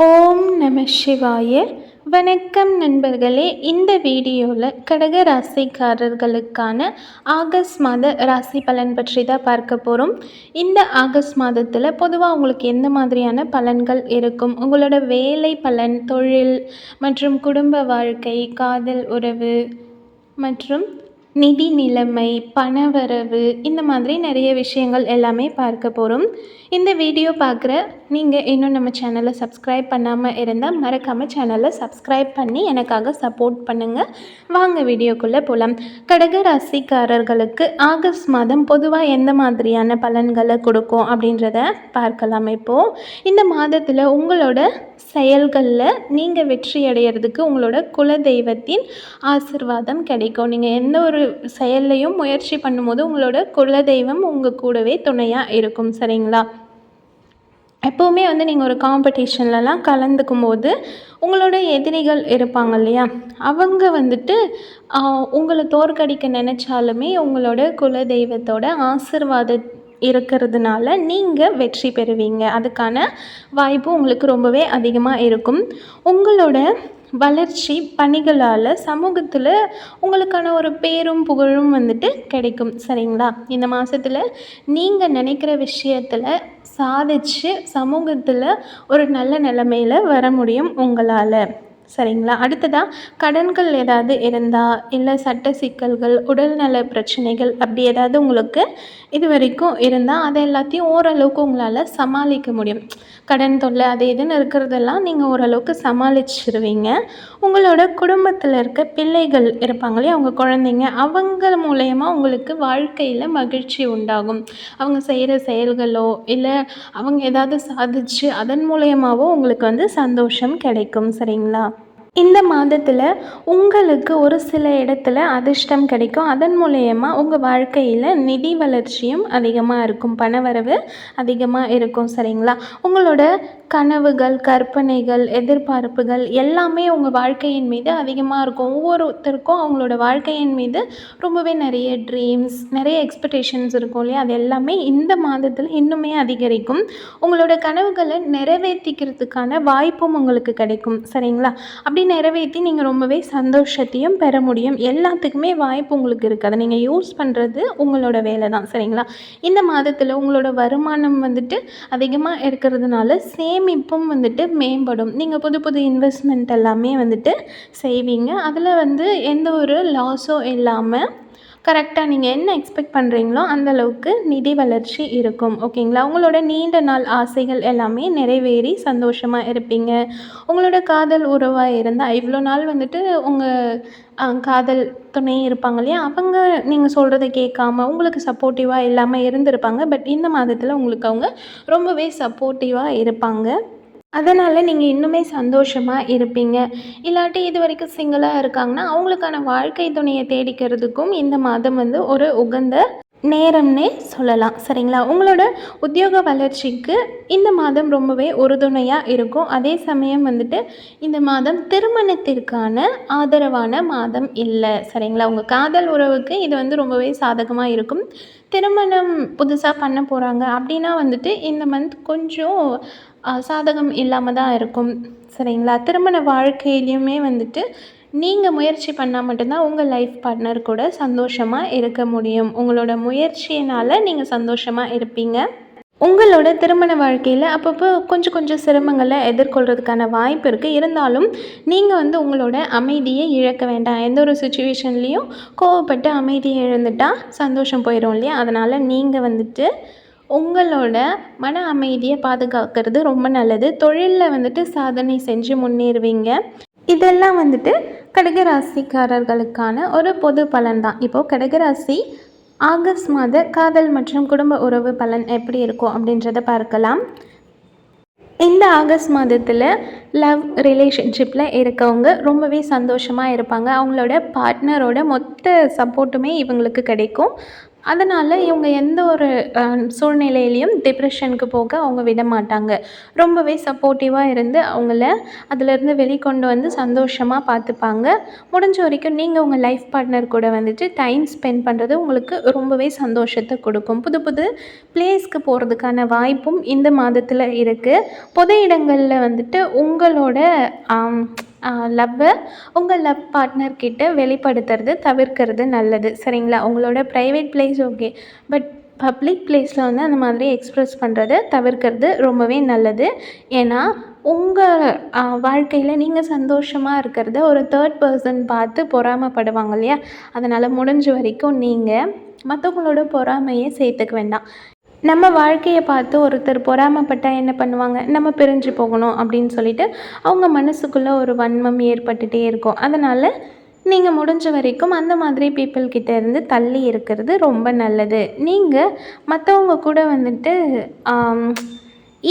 ஓம் நம சிவாய. வணக்கம் நண்பர்களே. இந்த வீடியோவில் கடக ராசிக்காரர்களுக்கான ஆகஸ்ட் மாத ராசி பலன் பற்றி தான் பார்க்க போகிறோம். இந்த ஆகஸ்ட் மாதத்தில் பொதுவாக உங்களுக்கு எந்த மாதிரியான பலன்கள் இருக்கும், உங்களோட வேலை பலன், தொழில் மற்றும் குடும்ப வாழ்க்கை, காதல் உறவு மற்றும் நிதி நிலைமை, பணவரவு, இந்த மாதிரி நிறைய விஷயங்கள் எல்லாமே பார்க்க போகிறோம். இந்த வீடியோ பார்க்குற நீங்கள் இன்னும் நம்ம சேனலை சப்ஸ்கிரைப் பண்ணாமல் இருந்தால் மறக்காமல் சேனலை சப்ஸ்கிரைப் பண்ணி எனக்காக சப்போர்ட் பண்ணுங்கள். வாங்க வீடியோக்குள்ளே போகலாம். கடக ராசிக்காரர்களுக்கு ஆகஸ்ட் மாதம் பொதுவாக எந்த மாதிரியான பலன்களை கொடுக்கும் அப்படின்றத பார்க்கலாம். இப்போது இந்த மாதத்தில் உங்களோட செயல்களில் நீங்கள் வெற்றி அடைகிறதுக்கு உங்களோட குலதெய்வத்தின் ஆசிர்வாதம் கிடைக்கும். நீங்கள் எந்த ஒரு செயல்லையும் முயற்சி பண்ணும்போது உங்களோட குலதெய்வம் உங்கள் கூடவே துணையாக இருக்கும். சரிங்களா? எப்போவுமே நீங்கள் ஒரு காம்படிஷன்லலாம் கலந்துக்கும் போது உங்களோட எதிரிகள் இருப்பாங்க இல்லையா, அவங்க உங்களை தோற்கடிக்க நினச்சாலுமே உங்களோட குலதெய்வத்தோட ஆசிர்வாதம் இருக்கிறதுனால நீங்கள் வெற்றி பெறுவீங்க. அதுக்கான வாய்ப்பு உங்களுக்கு ரொம்பவே அதிகமாக இருக்கும். உங்களோட வளர்ச்சி பணிகளால் சமூகத்தில் உங்களுக்கான ஒரு பேரும் புகழும் கிடைக்கும். சரிங்களா? இந்த மாதத்தில் நீங்கள் நினைக்கிற விஷயத்தில் சாதித்து சமூகத்தில் ஒரு நல்ல நிலைமையில் வர முடியும் உங்களால். சரிங்களா? அடுத்ததாக கடன்கள் ஏதாவது இருந்தால், இல்லை சட்ட சிக்கல்கள், உடல்நல பிரச்சனைகள் அப்படி ஏதாவது உங்களுக்கு இது வரைக்கும் இருந்தால் அதை எல்லாத்தையும் ஓரளவுக்கு உங்களால் சமாளிக்க முடியும். கடன் தொல்லை அது இதுன்னு இருக்கிறதெல்லாம் நீங்கள் ஓரளவுக்கு சமாளிச்சிருவீங்க. உங்களோட குடும்பத்தில் இருக்க பிள்ளைகள் இருப்பாங்களே, அவங்க குழந்தைங்க, அவங்க மூலயமா உங்களுக்கு வாழ்க்கையில் மகிழ்ச்சி உண்டாகும். அவங்க செய்கிற செயல்களோ இல்லை அவங்க ஏதாவது சாதிச்சு அதன் மூலயமாவோ உங்களுக்கு சந்தோஷம் கிடைக்கும். சரிங்களா? இந்த மாதத்தில் உங்களுக்கு ஒரு சில இடத்துல அதிர்ஷ்டம் கிடைக்கும். அதன் மூலயமா உங்கள் வாழ்க்கையில் நிதி வளர்ச்சியும் அதிகமாக இருக்கும், பணவரவு அதிகமாக இருக்கும். சரிங்களா? உங்களோட கனவுகள், கற்பனைகள், எதிர்பார்ப்புகள் எல்லாமே உங்கள் வாழ்க்கையின் மீது அதிகமாக இருக்கும். ஒவ்வொருத்தருக்கும் அவங்களோட வாழ்க்கையின் மீது ரொம்பவே நிறைய ட்ரீம்ஸ், நிறைய எக்ஸ்பெக்டேஷன்ஸ் இருக்கும் இல்லையா, அது எல்லாமே இந்த மாதத்தில் இன்னுமே அதிகரிக்கும். உங்களோட கனவுகளை நிறைவேற்றிக்கிறதுக்கான வாய்ப்பும் உங்களுக்கு கிடைக்கும். சரிங்களா? அப்படி நிறைவேற்றி நீங்கள் ரொம்பவே சந்தோஷத்தையும் பெற முடியும். எல்லாத்துக்குமே வாய்ப்பு உங்களுக்கு இருக்குது. அதை நீங்கள் யூஸ் பண்ணுறது உங்களோட வேலை தான். சரிங்களா? இந்த மாதத்தில் உங்களோட வருமானம் அதிகமாக இருக்கிறதுனால சேமிப்பும் மேம்படும். நீங்கள் புது புது இன்வெஸ்ட்மெண்ட் எல்லாமே செய்வீங்க. அதில் எந்த ஒரு லாஸோ இல்லாமல் கரெக்டாக நீங்கள் என்ன எக்ஸ்பெக்ட் பண்ணுறீங்களோ அந்தளவுக்கு நிதி வளர்ச்சி இருக்கும். ஓகேங்களா? உங்களோட நீண்ட நாள் ஆசைகள் எல்லாமே நிறைவேறி சந்தோஷமாக இருப்பீங்க. உங்களோட காதல் உறவாக இருந்தால் இவ்வளோ நாள் உங்கள் காதல் துணை இருப்பாங்க இல்லையா, அவங்க நீங்கள் சொல்கிறத கேட்காம உங்களுக்கு சப்போர்ட்டிவாக இல்லாமல் இருந்திருப்பாங்க. பட் இந்த மாதத்தில் உங்களுக்கு அவங்க ரொம்பவே சப்போர்ட்டிவாக இருப்பாங்க. அதனால் நீங்கள் இன்னுமே சந்தோஷமாக இருப்பீங்க. இல்லாட்டி இது வரைக்கும் சிங்கிளாக இருக்காங்கன்னா அவங்களுக்கான வாழ்க்கை துணையை தேடிக்கிறதுக்கும் இந்த மாதம் ஒரு உகந்த நேரம்னே சொல்லலாம். சரிங்களா? உங்களோட உத்தியோக வளர்ச்சிக்கு இந்த மாதம் ரொம்பவே உறுதுணையாக இருக்கும். அதே சமயம் இந்த மாதம் திருமணத்திற்கான ஆதரவான மாதம் இல்லை. சரிங்களா? உங்கள் காதல் உறவுக்கு இது ரொம்பவே சாதகமாக இருக்கும். திருமணம் புதுசாக பண்ண போகிறாங்க அப்படின்னா இந்த மந்த் கொஞ்சம் சாதகம் இல்லாமல் தான் இருக்கும். சரிங்களா? திருமண வாழ்க்கையிலையுமே நீங்கள் முயற்சி பண்ணால் மட்டும்தான் உங்கள் லைஃப் பார்ட்னர் கூட சந்தோஷமாக இருக்க முடியும். உங்களோட முயற்சியினால் நீங்கள் சந்தோஷமாக இருப்பீங்க. உங்களோட திருமண வாழ்க்கையில் அப்பப்போ கொஞ்சம் கொஞ்சம் சிரமங்களை எதிர்கொள்கிறதுக்கான வாய்ப்பு இருக்குது. இருந்தாலும் நீங்கள் உங்களோட அமைதியை இழக்க வேண்டாம். எந்த ஒரு சுச்சுவேஷன்லேயும் கோவப்பட்டு அமைதியை இழந்துட்டால் சந்தோஷம் போயிடும் இல்லையா? அதனால் நீங்கள் உங்களோட மன அமைதியை பாதுகாக்கிறது ரொம்ப நல்லது. தொழிலில் சாதனை செஞ்சு முன்னேறுவீங்க. இதெல்லாம் கடகராசிக்காரர்களுக்கான ஒரு பொது பலன் தான். இப்போது கடகராசி ஆகஸ்ட் மாத காதல் மற்றும் குடும்ப உறவு பலன் எப்படி இருக்கும் அப்படின்றத பார்க்கலாம். இந்த ஆகஸ்ட் மாதத்தில் லவ் ரிலேஷன்ஷிப்பில் இருக்கவங்க ரொம்பவே சந்தோஷமாக இருப்பாங்க. அவங்களோட பார்ட்னரோட மொத்த சப்போர்ட்டுமே இவங்களுக்கு கிடைக்கும். அதனால் இவங்க எந்த ஒரு சூழ்நிலையிலையும் டிப்ரெஷனுக்கு போக அவங்க விட மாட்டாங்க. ரொம்பவே சப்போர்ட்டிவாக இருந்து அவங்கள அதிலேருந்து வெளிக்கொண்டு வந்து சந்தோஷமாக பார்த்துப்பாங்க. முடிஞ்ச வரைக்கும் நீங்கள் உங்கள் லைஃப் பார்ட்னர் கூட வந்துட்டு டைம் ஸ்பெண்ட் பண்ணுறது உங்களுக்கு ரொம்பவே சந்தோஷத்த கொடுக்கும். புது புது பிளேஸ்க்கு போகிறதுக்கான வாய்ப்பும் இந்த மாதத்தில் இருக்குது. பொது இடங்களில் வந்துட்டு உங்களோட லவ்வை உங்கள் லவ் பார்ட்னர்கிட்ட வெளிப்படுத்துறது தவிர்க்கிறது நல்லது. சரிங்களா? உங்களோட private place okay. But public பிளேஸில் வந்து அந்த மாதிரி எக்ஸ்ப்ரெஸ் பண்ணுறத தவிர்க்கிறது ரொம்பவே நல்லது. ஏன்னா உங்கள் வாழ்க்கையில் நீங்கள் சந்தோஷமாக இருக்கிறத ஒரு தேர்ட் பர்சன் பார்த்து பொறாமைப்படுவாங்க இல்லையா? அதனால் முடிஞ்ச வரைக்கும் நீங்கள் மற்றவங்களோட பொறாமையை சேர்த்துக்க வேண்டாம். நம்ம வாழ்க்கையை பார்த்து ஒருத்தர் பொறாமைப்பட்டால் என்ன பண்ணுவாங்க? நம்ம பிரிஞ்சு போகணும் அப்படின்னு சொல்லிட்டு அவங்க மனசுக்குள்ளே ஒரு வன்மம் ஏற்பட்டுகிட்டே இருக்கும். அதனால் நீங்கள் முடிஞ்ச வரைக்கும் அந்த மாதிரி பீப்புள்கிட்ட இருந்து தள்ளி இருக்கிறது ரொம்ப நல்லது. நீங்கள் மற்றவங்க கூட வந்துட்டு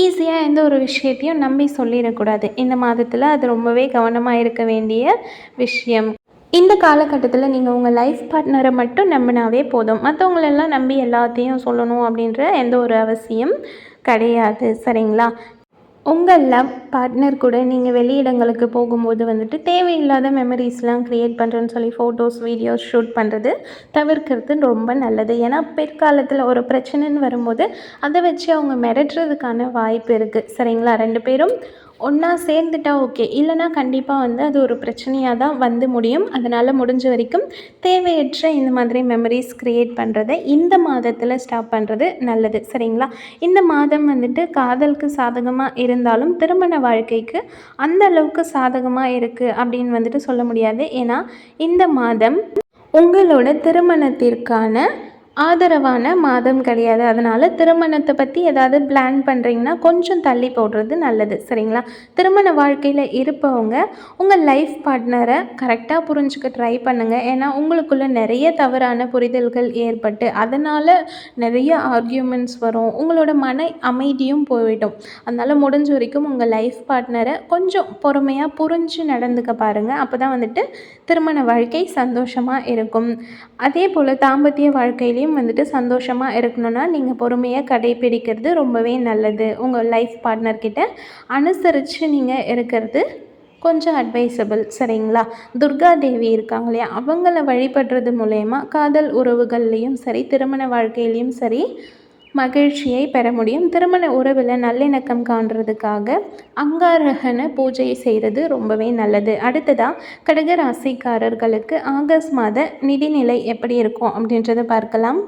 ஈஸியாக எந்த ஒரு விஷயத்தையும் நம்பி சொல்லிடக்கூடாது. இந்த மாதத்தில் அது ரொம்பவே கவனமாக இருக்க வேண்டிய விஷயம். இந்த காலகட்டத்தில் நீங்கள் உங்கள் லைஃப் பார்ட்னரை மட்டும் நம்பினாவே போதும். மற்றவங்களெல்லாம் நம்பி எல்லாத்தையும் சொல்லணும் அப்படின்ற எந்த ஒரு அவசியம் கிடையாது. சரிங்களா? உங்கள் லவ் பார்ட்னர் கூட நீங்கள் வெளியிடங்களுக்கு போகும்போது வந்துட்டு தேவையில்லாத மெமரிஸ்லாம் க்ரியேட் பண்ணுறேன்னு சொல்லி ஃபோட்டோஸ், வீடியோஸ் ஷூட் பண்ணுறது தவிர்க்கிறது ரொம்ப நல்லது. ஏன்னா பிற்காலத்தில் ஒரு பிரச்சனைன்னு வரும்போது அதை வச்சு அவங்க மிரட்டுறதுக்கான வாய்ப்பு இருக்குது. சரிங்களா? 2 பேரும் ஒன்றா சேர்ந்துட்டா ஓகே. இல்லைனா கண்டிப்பாக வந்து அது ஒரு பிரச்சனையாக தான் வந்து முடியும். அதனால் முடிஞ்ச வரைக்கும் தேவையற்ற இந்த மாதிரி மெமரிஸ் க்ரியேட் பண்ணுறதை இந்த மாதத்தில் ஸ்டாப் பண்ணுறது நல்லது. சரிங்களா? இந்த மாதம் வந்துட்டு காதலுக்கு சாதகமாக இருந்தாலும் திருமண வாழ்க்கைக்கு அந்த அளவுக்கு சாதகமாக இருக்குது அப்படின்னு வந்துட்டு சொல்ல முடியாது. ஏன்னா இந்த மாதம் உங்களோட திருமணத்திற்கான ஆதரவான மாதம் கிடையாது. அதனால் திருமணத்தை பற்றி ஏதாவது பிளான் பண்ணுறீங்கன்னா கொஞ்சம் தள்ளி போடுறது நல்லது. சரிங்களா? திருமண வாழ்க்கையில் இருப்பவங்க உங்கள் லைஃப் பார்ட்னரை கரெக்டாக புரிஞ்சுக்க ட்ரை பண்ணுங்கள். ஏன்னா உங்களுக்குள்ளே நிறைய தவறான புரிதல்கள் ஏற்பட்டு அதனால் நிறைய ஆர்கியூமெண்ட்ஸ் வரும். உங்களோட மன அமைதியும் போய்விடும். அதனால் முடிஞ்ச வரைக்கும் உங்கள் லைஃப் பார்ட்னரை கொஞ்சம் பொறுமையாக புரிஞ்சு நடந்துக்க பாருங்கள். அப்போ தான் வந்துட்டு திருமண வாழ்க்கை சந்தோஷமாக இருக்கும். அதே போல் தாம்பத்திய வாழ்க்கையிலையும் வந்துட்டு சந்தோஷமாக இருக்கணும்னா நீங்கள் பொறுமையாக கடைப்பிடிக்கிறது ரொம்பவே நல்லது. உங்கள் லைஃப் பார்ட்னர்கிட்ட அனுசரித்து நீங்கள் இருக்கிறது கொஞ்சம் அட்வைசபிள். சரிங்களா? துர்கா தேவி இருக்காங்க இல்லையா? அவங்கள வழிபடுறது மூலயமா காதல் உறவுகள்லேயும் சரி, திருமண வாழ்க்கையிலையும் சரி மகிழ்ச்சியை பெற முடியும். திருமண உறவில் நல்லிணக்கம் காண்றதுக்காக அங்காரகனை பூஜை செய்கிறது ரொம்பவே நல்லது. அடுத்ததாக கடகராசிக்காரர்களுக்கு ஆகஸ்ட் மாத நிதிநிலை எப்படி இருக்கும் அப்படின்றத பார்க்கலாம்.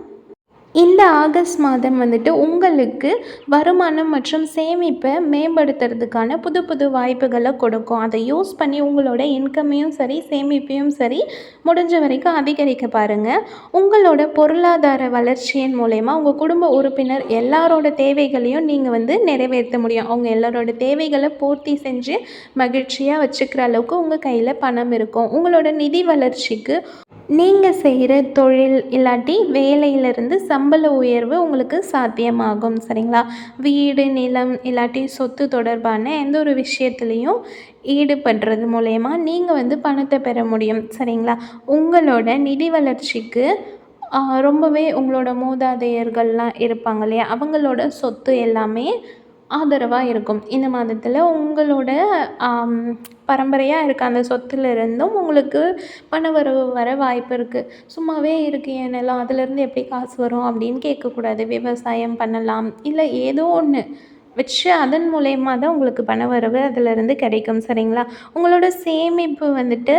இந்த ஆகஸ்ட் மாதம் வந்துட்டு உங்களுக்கு வருமானம் மற்றும் சேமிப்பை மேம்படுத்துறதுக்கான புது புது வாய்ப்புகளை கொடுக்கும். அதை யூஸ் பண்ணி உங்களோட இன்கமையும் சரி, சேமிப்பையும் சரி முடிஞ்ச வரைக்கும் அதிகரிக்க பாருங்கள். உங்களோட பொருளாதார வளர்ச்சியின் மூலயமா உங்கள் குடும்ப உறுப்பினர் எல்லாரோட தேவைகளையும் நீங்கள் வந்து நிறைவேற்ற முடியும். அவங்க எல்லாரோட தேவைகளை பூர்த்தி செஞ்சு மகிழ்ச்சியாக வச்சுக்கிற அளவுக்கு உங்கள் கையில் பணம் இருக்கும். உங்களோட நிதி வளர்ச்சிக்கு நீங்கள் செய்கிற தொழில் இல்லாட்டி வேலையிலிருந்து சம்பள உயர்வு உங்களுக்கு சாத்தியமாகும். சரிங்களா? வீடு, நிலம் இல்லாட்டி சொத்து தொடர்பான எந்த ஒரு விஷயத்துலேயும் ஈடுபடுறது மூலயமா நீங்கள் வந்து பணத்தை பெற முடியும். சரிங்களா? உங்களோட நிதி வளர்ச்சிக்கு ரொம்பவே உங்களோட மூதாதையர்கள்லாம் இருப்பாங்க இல்லையா? அவங்களோட சொத்து எல்லாமே ஆதரவாக இருக்கும். இந்த மாதத்தில் உங்களோட பரம்பரையாக இருக்க அந்த சொத்துலேருந்தும் உங்களுக்கு பணவரவு வர வாய்ப்பு இருக்குது. சும்மாவே இருக்குது என் நிலம், அதுலேருந்து எப்படி காசு வரும் அப்படின்னு கேட்கக்கூடாது. விவசாயம் பண்ணலாம், இல்லை ஏதோ ஒன்று வச்சு அதன் மூலயமா தான் உங்களுக்கு பணவரவு அதிலேருந்து கிடைக்கும். சரிங்களா? உங்களோட சேமிப்பு வந்துட்டு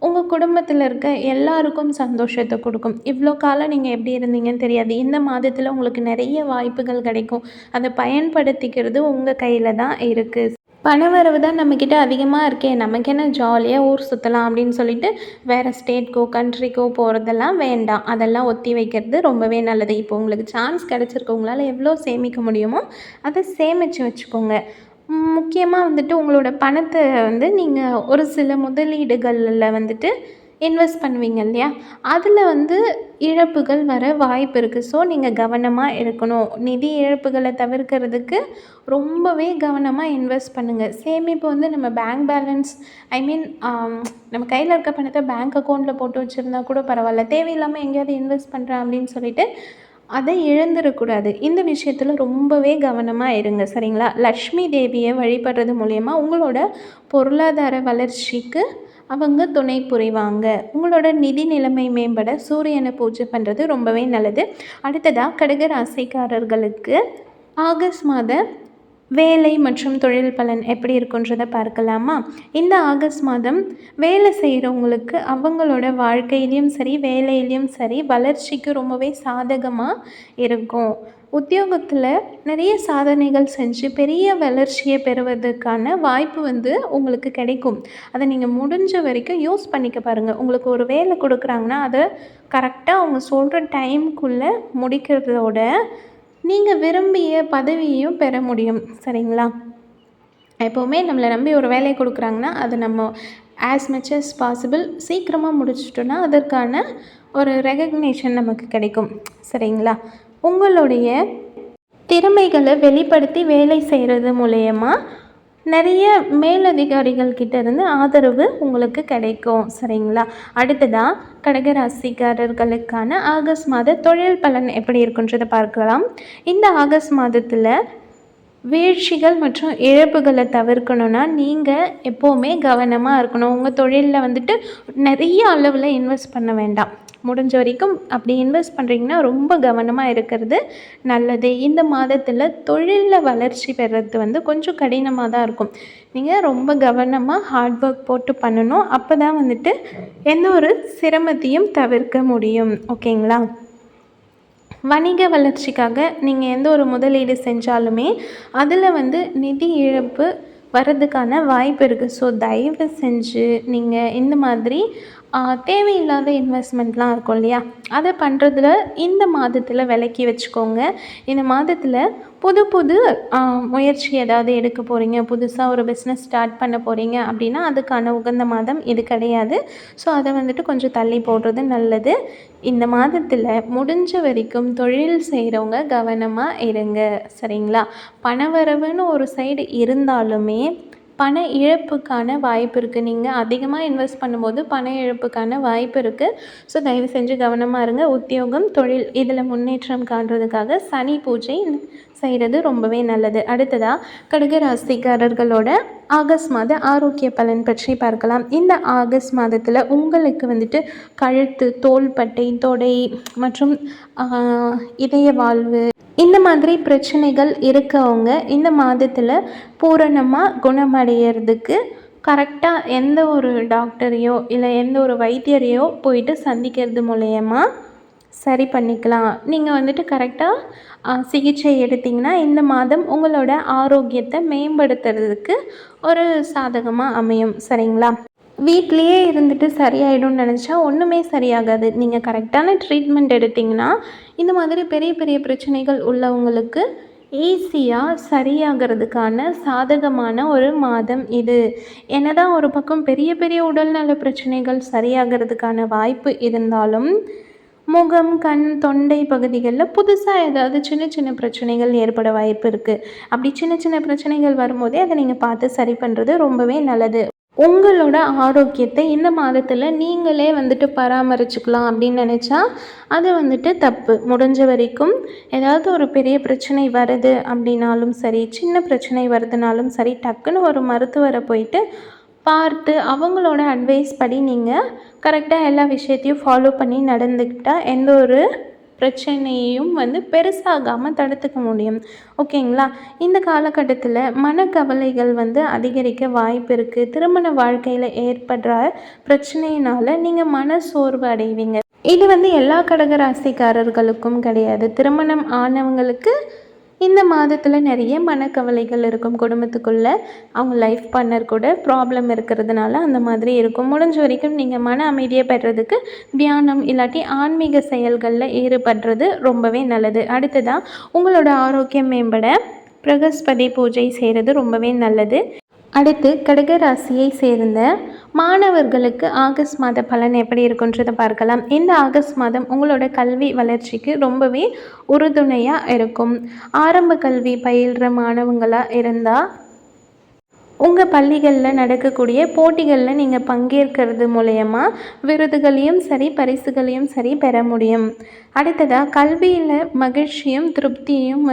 உங்கள் குடும்பத்தில் இருக்க எல்லாருக்கும் சந்தோஷத்தை கொடுக்கும். இவ்வளோ காலம் நீங்கள் எப்படி இருந்தீங்கன்னு தெரியாது. இந்த மாதத்தில் உங்களுக்கு நிறைய வாய்ப்புகள் கிடைக்கும். அதை பயன்படுத்திக்கிறது உங்கள் கையில் தான் இருக்குது. பணவரவு தான் நம்மக்கிட்ட அதிகமாக இருக்கே, நமக்கு என்ன ஜாலியாக ஊர் சுற்றலாம் அப்படின்னு சொல்லிட்டு வேறு ஸ்டேட்க்கோ கண்ட்ரிக்கோ போகிறதெல்லாம் வேண்டாம். அதெல்லாம் ஒத்தி வைக்கிறது ரொம்பவே நல்லது. இப்போ உங்களுக்கு சான்ஸ் கிடச்சிருக்கு, உங்களால் எவ்வளோ சேமிக்க முடியுமோ அதை சேமித்து வச்சுக்கோங்க. முக்கியமாக வந்துட்டு உங்களோட பணத்தை வந்து நீங்கள் ஒரு சில முதலீடுகளில் வந்துட்டு இன்வெஸ்ட் பண்ணுவீங்க இல்லையா, அதில் வந்து இழப்புகள் வர வாய்ப்பு இருக்குது. ஸோ நீங்கள் கவனமாக இருக்கணும். நிதி இழப்புகளை தவிர்க்கிறதுக்கு ரொம்பவே கவனமாக இன்வெஸ்ட் பண்ணுங்கள். சேமிப்பு வந்து நம்ம பேங்க் பேலன்ஸ் ஐ மீன் நம்ம கையில் இருக்க பணத்தை பேங்க் அக்கௌண்ட்டில் போட்டு வச்சுருந்தா கூட பரவாயில்ல, தேவையில்லாமல் எங்கேயாவது இன்வெஸ்ட் பண்ணுறேன் அப்படின்னு சொல்லிட்டு அதை இழந்துடக்கூடாது. இந்த விஷயத்தில் ரொம்பவே கவனமாக இருங்க, சரிங்களா? லக்ஷ்மி தேவியை வழிபடுறது மூலயமா உங்களோட பொருளாதார வளர்ச்சிக்கு அவங்க துணை புரிவாங்க. உங்களோட நிதி நிலைமை மேம்பட சூரியனை பூஜை பண்ணுறது ரொம்பவே நல்லது. அடுத்ததாக கடக ராசிக்காரர்களுக்கு ஆகஸ்ட் மாத வேலை மற்றும் தொழில் பலன் எப்படி இருக்குன்றதை பார்க்கலாமா? இந்த ஆகஸ்ட் மாதம் வேலை செய்கிறவங்களுக்கு அவங்களோட வாழ்க்கையிலையும் சரி வேலையிலையும் சரி வளர்ச்சிக்கு ரொம்பவே சாதகமாக இருக்கும். உத்தியோகத்தில் நிறைய சாதனைகள் செஞ்சு பெரிய வளர்ச்சியை பெறுவதற்கான வாய்ப்பு வந்து உங்களுக்கு கிடைக்கும். அதை நீங்கள் முடிஞ்ச வரைக்கும் யூஸ் பண்ணிக்க பாருங்கள். உங்களுக்கு ஒரு வேலை கொடுக்குறாங்கன்னா அதை கரெக்டாக அவங்க சொல்கிற டைமுக்குள்ளே முடிக்கிறதோட நீங்கள் விரும்பிய பதவியையும் பெற முடியும், சரிங்களா? எப்போவுமே நம்மளை நம்பி ஒரு வேலையை கொடுக்குறாங்கன்னா அதை நம்ம ஆஸ் மச் as பாசிபிள் சீக்கிரமாக முடிச்சிட்டோன்னா அதற்கான ஒரு ரெகக்னேஷன் நமக்கு கிடைக்கும், சரிங்களா? உங்களுடைய திறமைகளை வெளிப்படுத்தி வேலை செய்கிறது மூலயமா நிறைய மேலதிகாரிகள் கிட்ட இருந்து ஆதரவு உங்களுக்கு கிடைக்கும், சரிங்களா? அடுத்ததாக கடகராசிக்காரர்களுக்கான ஆகஸ்ட் மாத தொழில் பலன் எப்படி இருக்குன்றதை பார்க்கலாம். இந்த ஆகஸ்ட் மாதத்தில் வீழ்ச்சிகள் மற்றும் இழப்புகளை தவிர்க்கணுன்னா நீங்கள் எப்போவுமே கவனமாக இருக்கணும். உங்கள் தொழிலில் வந்துட்டு நிறைய அளவில் இன்வெஸ்ட் பண்ண வேண்டாம். முடிஞ்ச வரைக்கும் அப்படி இன்வெஸ்ட் பண்ணுறீங்கன்னா ரொம்ப கவனமாக இருக்கிறது நல்லது. இந்த மாதத்தில் தொழிலில் வளர்ச்சி பெறுறது வந்து கொஞ்சம் கடினமாக தான் இருக்கும். நீங்கள் ரொம்ப கவனமாக ஹார்ட் ஒர்க் போட்டு பண்ணணும். அப்போ தான் வந்துட்டு எந்த ஒரு சிரமத்தையும் தவிர்க்க முடியும், ஓகேங்களா? வணிக வளர்ச்சிக்காக நீங்கள் எந்த ஒரு முதலீடு செஞ்சாலுமே அதில் வந்து நிதி இழப்பு வர்றதுக்கான வாய்ப்பு இருக்குது. ஸோ தயவு செஞ்சு நீங்கள் இந்த மாதிரி தேவையில்லாத இன்வெஸ்ட்மெண்ட்லாம் இருக்கும் இல்லையா, அதை பண்ணுறதுல இந்த மாதத்தில் விலக்கி வச்சுக்கோங்க. இந்த மாதத்தில் புது புது முயற்சி ஏதாவது எடுக்க போகிறீங்க, புதுசாக ஒரு பிஸ்னஸ் ஸ்டார்ட் பண்ண போகிறீங்க அப்படின்னா அதுக்கான உகந்த மாதம் இது கிடையாது. ஸோ அதை வந்துட்டு கொஞ்சம் தள்ளி போடுறது நல்லது. இந்த மாதத்தில் முடிஞ்ச வரைக்கும் தொழில் செய்கிறவங்க கவனமாக இருங்க, சரிங்களா? பணவரவுன்னு ஒரு சைடு இருந்தாலுமே பண இழப்புக்கான வாய்ப்பு இருக்குது. நீங்கள் அதிகமாக இன்வெஸ்ட் பண்ணும்போது பண இழப்புக்கான வாய்ப்பு இருக்குது. ஸோ தயவு செஞ்சு கவனமாக இருங்க. உத்தியோகம் தொழில் இதில் முன்னேற்றம் காண்றதுக்காக சனி பூஜை செய்கிறது ரொம்பவே நல்லது. அடுத்ததாக கடகராசிக்காரர்களோட ஆகஸ்ட் மாத ஆரோக்கிய பலன் பற்றி பார்க்கலாம். இந்த ஆகஸ்ட் மாதத்தில் உங்களுக்கு வந்துட்டு கழுத்து, தோள்பட்டை, தொடை மற்றும் இதய வாழ்வு இந்த மாதிரி பிரச்சனைகள் இருக்கவங்க இந்த மாதத்தில் பூரணமாக குணமடைகிறதுக்கு கரெக்டாக எந்த ஒரு டாக்டரையோ இல்லை எந்த ஒரு வைத்தியரையோ போயிட்டு சந்திக்கிறது மூலயமா சரி பண்ணிக்கலாம். நீங்கள் வந்துட்டு கரெக்டாக சிகிச்சை எடுத்திங்கன்னா இந்த மாதம் உங்களோட ஆரோக்கியத்தை மேம்படுத்துறதுக்கு ஒரு சாதகமாக அமையும், சரிங்களா? வீட்லேயே இருந்துட்டு சரியாயிடும்னு நினச்சா ஒன்றுமே சரியாகாது. நீங்கள் கரெக்டான ட்ரீட்மெண்ட் எடுத்திங்கன்னா இந்த மாதிரி பெரிய பெரிய பிரச்சனைகள் உள்ளவங்களுக்கு ஈஸியாக சரியாகிறதுக்கான சாதகமான ஒரு மாதம் இது. என்னதான் ஒரு பக்கம் பெரிய பெரிய உடல்நல பிரச்சனைகள் சரியாகிறதுக்கான வாய்ப்பு இருந்தாலும் முகம், கண், தொண்டை பகுதிகளில் புதுசாக ஏதாவது சின்ன சின்ன பிரச்சனைகள் ஏற்பட வாய்ப்பு இருக்குது. அப்படி சின்ன சின்ன பிரச்சனைகள் வரும்போதே அதை நீங்கள் பார்த்து சரி பண்ணுறது ரொம்பவே நல்லது. உங்களோட ஆரோக்கியத்தை இந்த மாதத்தில் நீங்களே வந்துட்டு பராமரிச்சுக்கலாம் அப்படின்னு நினச்சா அது வந்துட்டு தப்பு. முடிஞ்ச வரைக்கும் ஏதாவது ஒரு பெரிய பிரச்சனை வருது அப்படின்னாலும் சரி, சின்ன பிரச்சனை வருதுனாலும் சரி, டக்குன்னு ஒரு மருத்துவரை போயிட்டு பார்த்து அவங்களோட அட்வைஸ் படி நீங்கள் கரெக்டாக எல்லா விஷயத்தையும் ஃபாலோ பண்ணி நடந்துக்கிட்டால் எந்த ஒரு பிரச்சனையும் வந்து பெருசாகாமல் தடுத்துக்க முடியும், ஓகேங்களா? இந்த காலகட்டத்தில் மனக்கவலைகள் வந்து அதிகரிக்க வாய்ப்பு இருக்குது. திருமண வாழ்க்கையில் ஏற்படுற பிரச்சனையினால் நீங்கள் மன சோர்வு அடைவீங்க. இது வந்து எல்லா கடகராசிக்காரர்களுக்கும் கிடையாது. திருமணம் ஆனவங்களுக்கு இந்த மாதத்தில் நிறைய மனக்கவலைகள் இருக்கும். குடும்பத்துக்குள்ளே அவங்க லைஃப் பார்ட்னர் கூட ப்ராப்ளம் இருக்கிறதுனால அந்த மாதிரி இருக்கும். முடிஞ்ச வரைக்கும் நீங்கள் மன அமைதியை பெறுறதுக்கு தியானம் இல்லாட்டி ஆன்மீக செயல்களில் ஈடுபடுறது ரொம்பவே நல்லது. அடுத்ததாக உங்களோட ஆரோக்கியம் மேம்பட பிரகஸ்பதி பூஜை செய்கிறது ரொம்பவே நல்லது. அடுத்து கடக ராசியை சேர்ந்த மாணவர்களுக்கு ஆகஸ்ட் மாத பலன் எப்படி இருக்குன்றதை பார்க்கலாம். இந்த ஆகஸ்ட் மாதம் உங்களோட கல்வி வளர்ச்சிக்கு ரொம்பவே உறுதுணையாக இருக்கும். ஆரம்ப கல்வி பயில்கிற மாணவங்களாக இருந்தால் உங்கள் பள்ளிகளில் நடக்கக்கூடிய போட்டிகளில் நீங்கள் பங்கேற்கிறது மூலயமா விருதுகளையும் சரி பரிசுகளையும் சரி பெற முடியும். அடுத்ததாக கல்வியில் மகிழ்ச்சியும் திருப்தியும்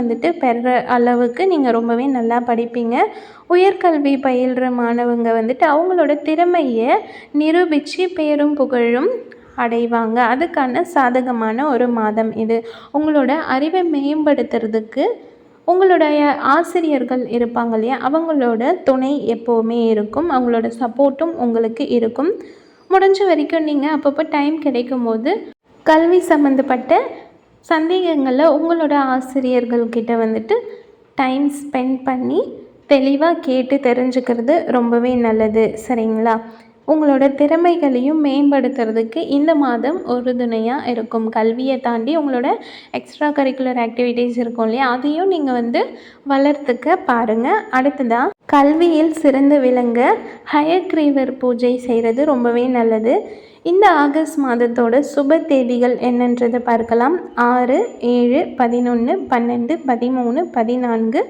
பெற அளவுக்கு நீங்கள் ரொம்பவே நல்லா படிப்பீங்க. உயர்கல்வி பயில்கிற மாணவங்க அவங்களோட திறமையை நிரூபித்து பேரும் புகழும் அடைவாங்க. அதுக்கான சாதகமான ஒரு மாதம் இது. உங்களோட அறிவை மேம்படுத்துறதுக்கு உங்களுடைய ஆசிரியர்கள் இருப்பாங்க இல்லையா, அவங்களோட துணை எப்போவுமே இருக்கும். அவங்களோட சப்போர்ட்டும் உங்களுக்கு இருக்கும். முடிஞ்ச வரைக்கும் நீங்கள் அப்பப்போ டைம் கிடைக்கும் போது கல்வி சம்மந்தப்பட்ட சந்தேகங்களை உங்களோட ஆசிரியர்கள்கிட்ட டைம் ஸ்பெண்ட் பண்ணி தெளிவாக கேட்டு தெரிஞ்சுக்கிறது ரொம்பவே நல்லது. சரிங்களா? உங்களோட திறமைகளையும் மேம்படுத்துறதுக்கு இந்த மாதம் உறுதுணையாக இருக்கும். கல்வியை தாண்டி உங்களோட எக்ஸ்ட்ரா கரிக்குலர் ஆக்டிவிட்டீஸ் இருக்கும் இல்லையா, அதையும் நீங்கள் வளர்த்துக்க பாருங்கள். அடுத்ததாக கல்வியில் சிறந்து விளங்க ஹயக்ரீவர் பூஜை செய்கிறது ரொம்பவே நல்லது. இந்த ஆகஸ்ட் மாதத்தோட சுப தேதிகள் என்னன்றதை பார்க்கலாம். 6, 7, 11, 12, 13, 14,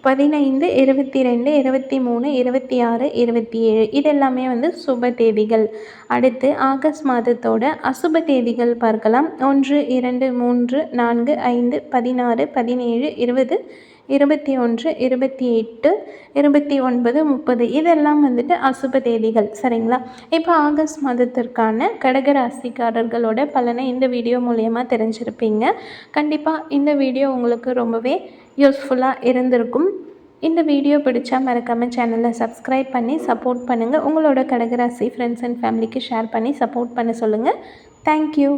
15, 22, 23, 26, 27 இதெல்லாமே சுப தேதிகள். அடுத்து ஆகஸ்ட் மாதத்தோட அசுப தேதிகள் பார்க்கலாம். 1, 2, 3, 4, 5, 16, 17, 20, 21, 28, 29, 30 இதெல்லாம் அசுப தேதிகள். சரிங்களா? இப்போ ஆகஸ்ட் மாதத்திற்கான கடகராசிக்காரர்களோட பலனை இந்த வீடியோ மூலயமா தெரிஞ்சிருப்பீங்க. கண்டிப்பாக இந்த வீடியோ உங்களுக்கு ரொம்பவே யூஸ்ஃபுல்லாக இருந்திருக்கும். இந்த வீடியோ பிடிச்சா மறக்காமல் சேனலை சப்ஸ்கிரைப் பண்ணி சப்போர்ட் பண்ணுங்கள். உங்களோட கடகராசி ஃப்ரெண்ட்ஸ் அண்ட் ஃபேமிலிக்கு ஷேர் பண்ணி சப்போர்ட் பண்ண சொல்லுங்கள். தேங்க்யூ.